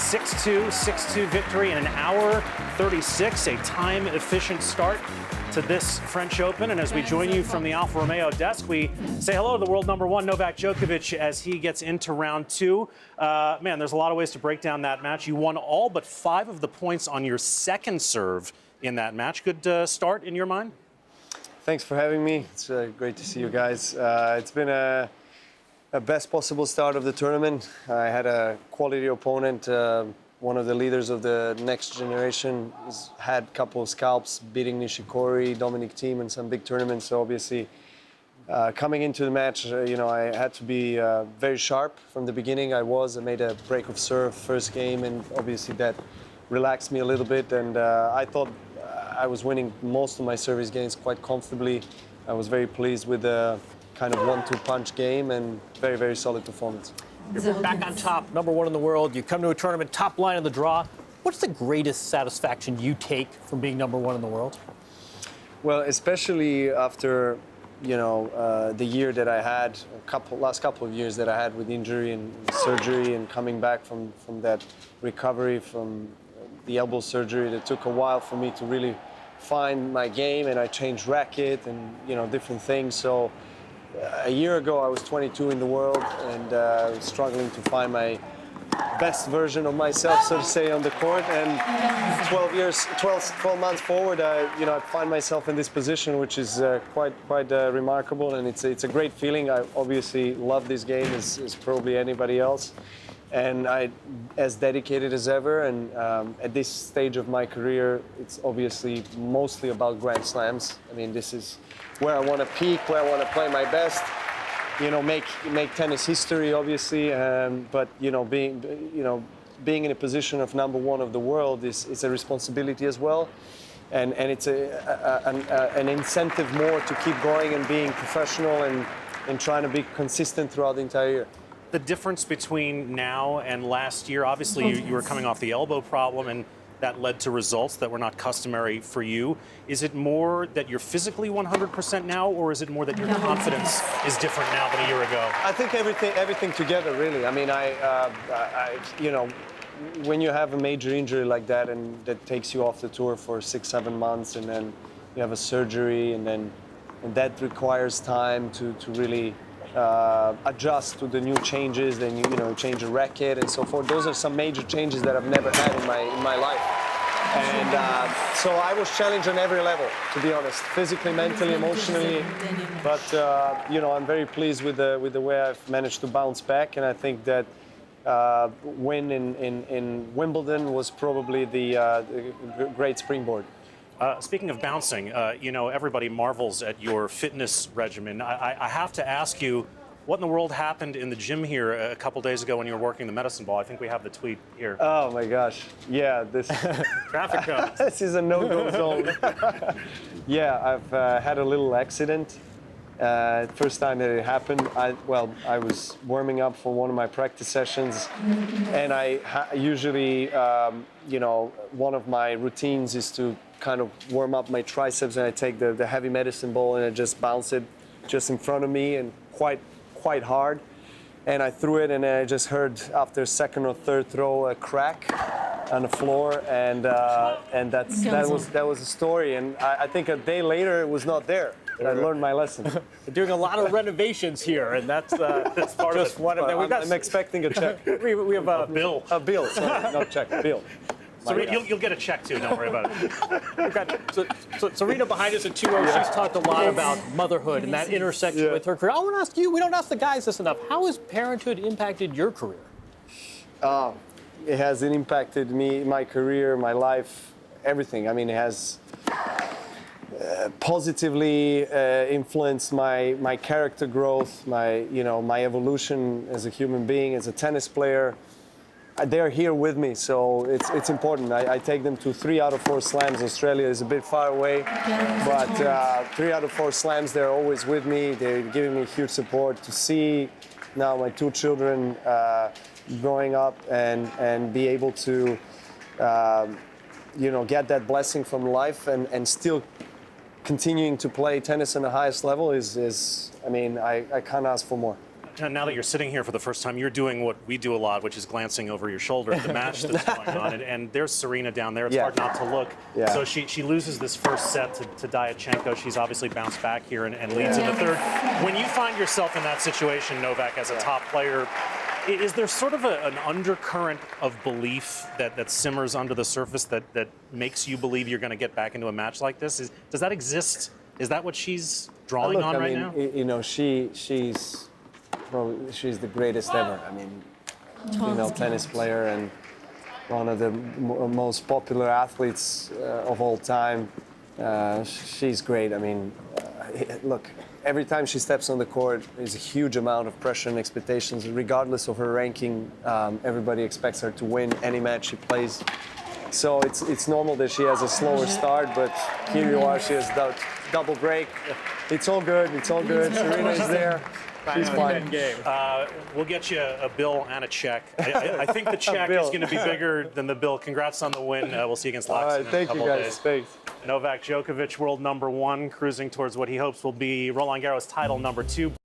6-2, 6-2 victory in an hour 36, a time-efficient start to this French Open. And as we join you from the Alfa Romeo desk, we say hello to the world number one, Novak Djokovic, as he gets into round two. Man, there's a lot of ways to break down that match. You won all but 5 of the points on your second serve in that match. Good start in your mind? Thanks for having me. It's great to see you guys. It's been a best possible start of the tournament. I had a quality opponent. One of the leaders of the next generation has had a couple of scalps, beating Nishikori, Dominic Thiem in some big tournaments. So obviously, coming into the match, I had to be very sharp from the beginning. I made a break of serve first game, and obviously that relaxed me a little bit. And I thought I was winning most of my service games quite comfortably. I was very pleased with the kind of 1-2 punch game and very, very solid performance. You're back on top, number one in the world. You come to a tournament, top line of the draw. What's the greatest satisfaction you take from being number one in the world? Well, especially after, the year that I had, last couple of years that I had with injury and surgery and coming back from that recovery from the elbow surgery. That took a while for me to really find my game, and I changed racket and, different things. So a year ago, I was 22 in the world and struggling to find my best version of myself, so to say, on the court. And 12 months forward, I find myself in this position, which is quite remarkable, and it's a great feeling. I obviously love this game as probably anybody else, and I as dedicated as ever. And at this stage of my career, it's obviously mostly about Grand Slams. I mean, this is where I want to peak, where I want to play my best, make tennis history, obviously. But being in a position of number one of the world is a responsibility as well, and it's an incentive more to keep going and being professional and trying to be consistent throughout the entire year. The difference between now and last year, obviously you were coming off the elbow problem, and that led to results that were not customary for you. Is it more that you're physically 100% now, or is it more that your confidence is different now than a year ago? I think everything together, really. I mean, when you have a major injury like that and that takes you off the tour for 6-7 months, and then you have a surgery, and that requires time to really adjust to the new changes. Then you change a racket and so forth. Those are some major changes that I've never had in my life, and so I was challenged on every level, to be honest, physically, mentally, emotionally. But I'm very pleased with the way I've managed to bounce back, and I think that win in Wimbledon was probably the great springboard. Speaking of bouncing, everybody marvels at your fitness regimen. I have to ask you, what in the world happened in the gym here a couple days ago when you were working the medicine ball? I think we have the tweet here. Oh my gosh, yeah, this traffic cones. This is a no-go zone. Yeah, I've had a little accident. First time that it happened, I was warming up for one of my practice sessions, and I usually, one of my routines is to kind of warm up my triceps, and I take the heavy medicine ball and I just bounce it just in front of me and quite hard. And I threw it, and I just heard after second or third throw a crack on the floor, and that was the story. And I think a day later it was not there. I learned my lesson. We're doing a lot of renovations here, and that's part of one of them. I'm expecting a check. We have a bill. A bill, sorry, not check, a bill. So you'll get a check too, don't worry about it. So Serena behind us at 2-0, she's talked a lot about motherhood and that intersection with her career. I want to ask you, we don't ask the guys this enough, how has Parenthood impacted your career? It has impacted me, my career, my life, everything. I mean, it has positively influenced my character growth, my evolution as a human being, as a tennis player. They're here with me, so it's important. I take them to 3 out of 4 slams. Australia is a bit far away, but 3 out of 4 slams, they're always with me. They're giving me huge support. To see now my 2 children growing up and be able to get that blessing from life and still continuing to play tennis on the highest level is I can't ask for more. now that you're sitting here for the first time, you're doing what we do a lot, which is glancing over your shoulder at the match that's going on. And there's Serena down there. It's hard not to look. Yeah. So she loses this first set to Diachenko. She's obviously bounced back here and leads in the third. When you find yourself in that situation, Novak, as a top player, is there sort of an undercurrent of belief that simmers under the surface that makes you believe you're going to get back into a match like this? Does that exist? Is that what she's drawing on right now? You know, she's the greatest ever. I mean, female tennis player and one of the most popular athletes of all time. She's great. I mean, look, every time she steps on the court, there's a huge amount of pressure and expectations. Regardless of her ranking, everybody expects her to win any match she plays. So it's normal that she has a slower start, but here you are, she has double break. It's all good, it's all good. Serena is there. She's fine. We'll get you a bill and a check. I think the check is going to be bigger than the bill. Congrats on the win. We'll see you against Laxton in a couple of days. Thanks. Novak Djokovic, world #1, cruising towards what he hopes will be Roland Garros title #2.